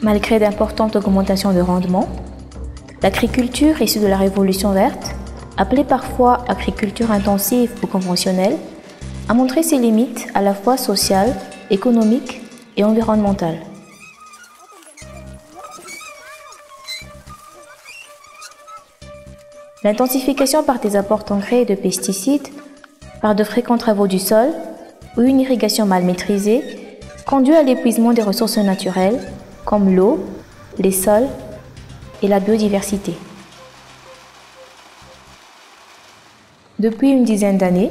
Malgré d'importantes augmentations de rendement, l'agriculture issue de la Révolution verte, appelée parfois agriculture intensive ou conventionnelle, a montré ses limites à la fois sociales, économiques et environnementales. L'intensification par des apports d'engrais et de pesticides, par de fréquents travaux du sol ou une irrigation mal maîtrisée, conduit à l'épuisement des ressources naturelles comme l'eau, les sols et la biodiversité. Depuis une dizaine d'années,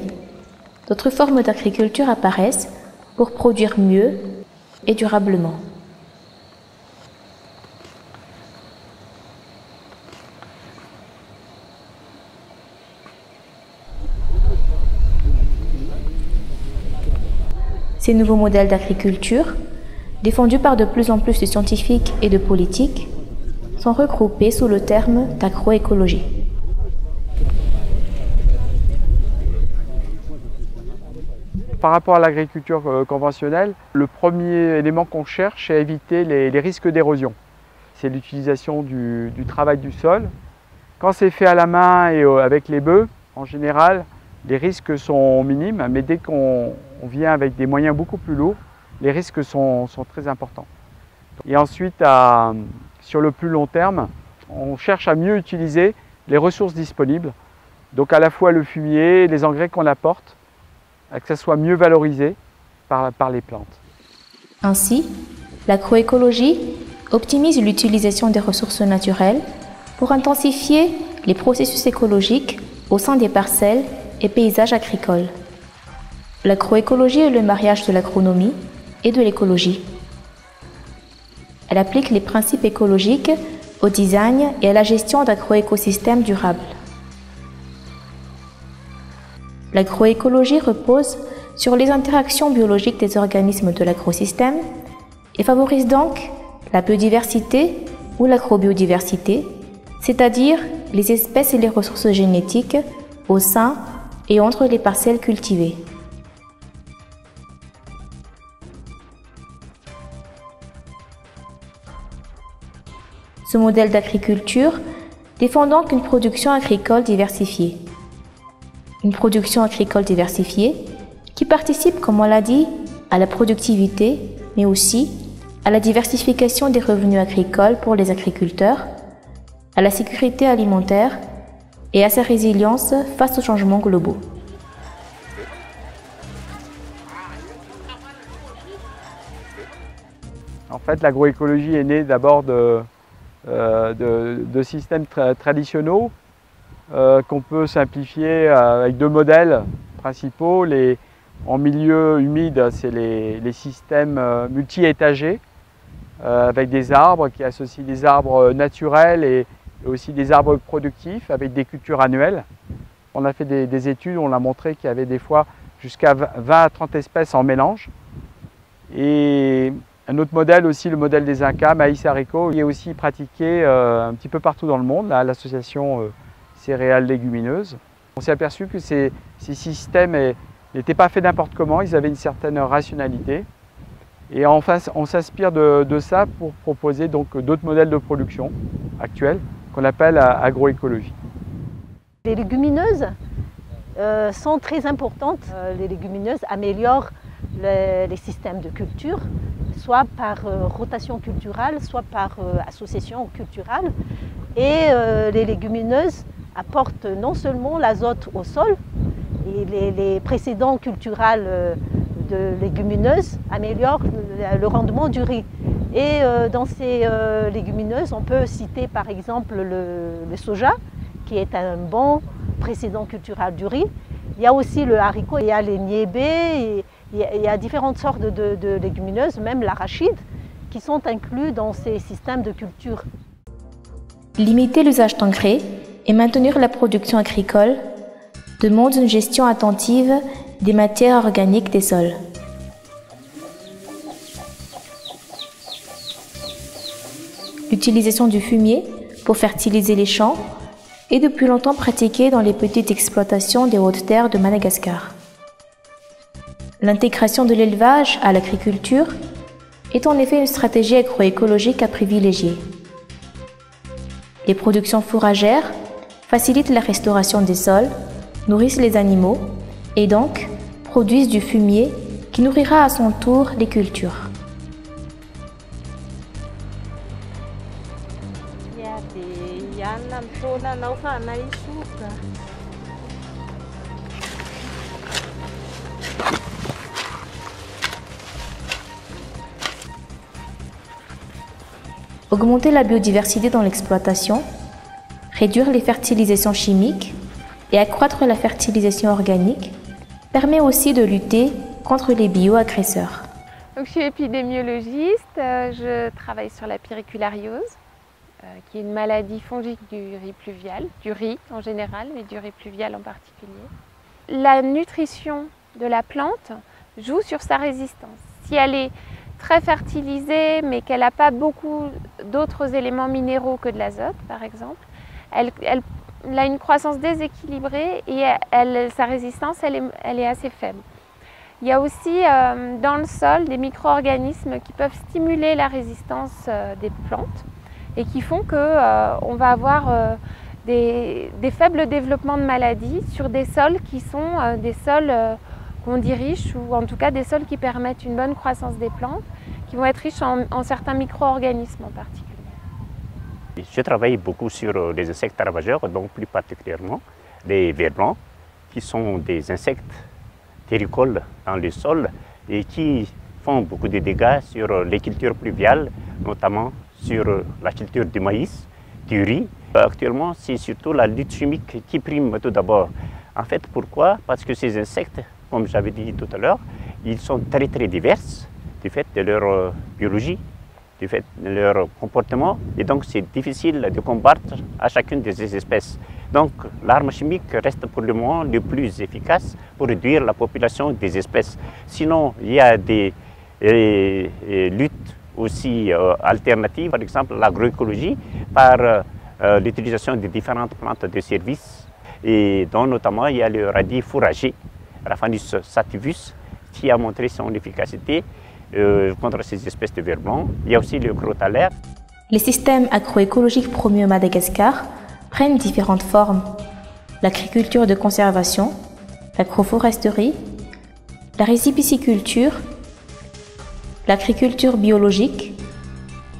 d'autres formes d'agriculture apparaissent pour produire mieux et durablement. Ces nouveaux modèles d'agriculture, défendus par de plus en plus de scientifiques et de politiques, sont regroupés sous le terme d'agroécologie. Par rapport à l'agriculture conventionnelle, le premier élément qu'on cherche, c'est à éviter les risques d'érosion. C'est l'utilisation du travail du sol. Quand c'est fait à la main et avec les bœufs, en général, les risques sont minimes, mais dès qu'on vient avec des moyens beaucoup plus lourds, les risques sont très importants. Et ensuite, sur le plus long terme, on cherche à mieux utiliser les ressources disponibles. Donc à la fois le fumier, les engrais qu'on apporte, que ça soit mieux valorisé par les plantes. Ainsi, l'agroécologie optimise l'utilisation des ressources naturelles pour intensifier les processus écologiques au sein des parcelles et paysages agricoles. L'agroécologie est le mariage de l'agronomie et de l'écologie. Elle applique les principes écologiques au design et à la gestion d'agroécosystèmes durables. L'agroécologie repose sur les interactions biologiques des organismes de l'agrosystème et favorise donc la biodiversité ou l'agrobiodiversité, c'est-à-dire les espèces et les ressources génétiques au sein et entre les parcelles cultivées. Ce modèle d'agriculture défend donc une production agricole diversifiée. Une production agricole diversifiée qui participe, comme on l'a dit, à la productivité, mais aussi à la diversification des revenus agricoles pour les agriculteurs, à la sécurité alimentaire et à sa résilience face aux changements globaux. En fait, l'agroécologie est née d'abord de systèmes traditionnels qu'on peut simplifier avec deux modèles principaux. En milieu humide, c'est les systèmes multi-étagés avec des arbres qui associent des arbres naturels et aussi des arbres productifs avec des cultures annuelles. On a fait des études, on a montré qu'il y avait des fois jusqu'à 20 à 30 espèces en mélange. Et un autre modèle aussi, le modèle des Incas, maïs haricots, qui est aussi pratiqué un petit peu partout dans le monde, à l'association céréales légumineuses. On s'est aperçu que ces systèmes n'étaient pas faits n'importe comment, ils avaient une certaine rationalité. Et enfin, on s'inspire de ça pour proposer donc d'autres modèles de production actuels qu'on appelle agroécologie. Les légumineuses sont très importantes. Les légumineuses améliorent les systèmes de culture, soit par rotation culturelle, soit par association culturelle. Et les légumineuses apportent non seulement l'azote au sol, et les précédents culturels de légumineuses améliorent le rendement du riz. Et dans ces légumineuses, on peut citer par exemple le soja, qui est un bon précédent culturel du riz. Il y a aussi le haricot, il y a les niébés, il y a différentes sortes de légumineuses, même l'arachide, qui sont inclus dans ces systèmes de culture. Limiter l'usage d'engrais et maintenir la production agricole demande une gestion attentive des matières organiques des sols. L'utilisation du fumier pour fertiliser les champs est depuis longtemps pratiquée dans les petites exploitations des hautes terres de Madagascar. L'intégration de l'élevage à l'agriculture est en effet une stratégie agroécologique à privilégier. Les productions fourragères facilitent la restauration des sols, nourrissent les animaux et donc produisent du fumier qui nourrira à son tour les cultures. Augmenter la biodiversité dans l'exploitation, réduire les fertilisations chimiques et accroître la fertilisation organique permet aussi de lutter contre les bioagresseurs. Donc, je suis épidémiologiste, je travaille sur la périculariose, qui est une maladie fongique du riz pluvial, du riz en général, mais du riz pluvial en particulier. La nutrition de la plante joue sur sa résistance. Si elle est très fertilisée, mais qu'elle n'a pas beaucoup d'autres éléments minéraux que de l'azote, par exemple, elle a une croissance déséquilibrée et sa résistance elle est assez faible. Il y a aussi dans le sol des micro-organismes qui peuvent stimuler la résistance des plantes et qui font qu'on va avoir des faibles développements de maladies sur des sols qui sont des sols qu'on dit riches, ou en tout cas des sols qui permettent une bonne croissance des plantes, qui vont être riches en certains micro-organismes en particulier. Je travaille beaucoup sur les insectes ravageurs, donc plus particulièrement les vers blancs, qui sont des insectes terricoles dans le sol et qui font beaucoup de dégâts sur les cultures pluviales, notamment sur la culture du maïs, du riz. Actuellement, c'est surtout la lutte chimique qui prime tout d'abord. En fait, pourquoi? Parce que ces insectes, comme j'avais dit tout à l'heure, ils sont très très divers du fait de leur biologie, du fait de leur comportement, et donc c'est difficile de combattre à chacune de ces espèces. Donc l'arme chimique reste pour le moment le plus efficace pour réduire la population des espèces. Sinon, il y a des luttes aussi alternatives, par exemple l'agroécologie, par l'utilisation de différentes plantes de service, et dont notamment il y a le radis fourrager, Raphanus sativus, qui a montré son efficacité contre ces espèces de vers blancs. Il y a aussi le crotalaire. Les systèmes agroécologiques promus au Madagascar prennent différentes formes. L'agriculture de conservation, l'agroforesterie, la rizipisciculture, l'agriculture biologique,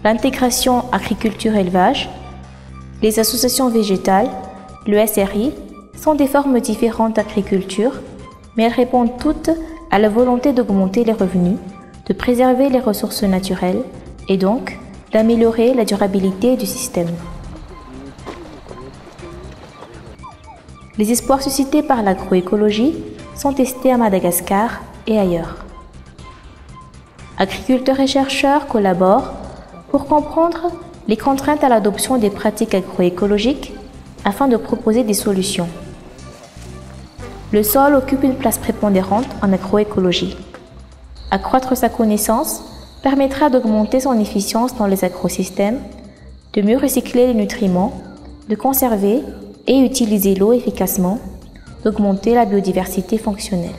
l'intégration agriculture-élevage, les associations végétales, le SRI, sont des formes différentes d'agriculture, mais elles répondent toutes à la volonté d'augmenter les revenus, de préserver les ressources naturelles et donc d'améliorer la durabilité du système. Les espoirs suscités par l'agroécologie sont testés à Madagascar et ailleurs. Agriculteurs et chercheurs collaborent pour comprendre les contraintes à l'adoption des pratiques agroécologiques afin de proposer des solutions. Le sol occupe une place prépondérante en agroécologie. Accroître sa connaissance permettra d'augmenter son efficience dans les agrosystèmes, de mieux recycler les nutriments, de conserver et utiliser l'eau efficacement, d'augmenter la biodiversité fonctionnelle.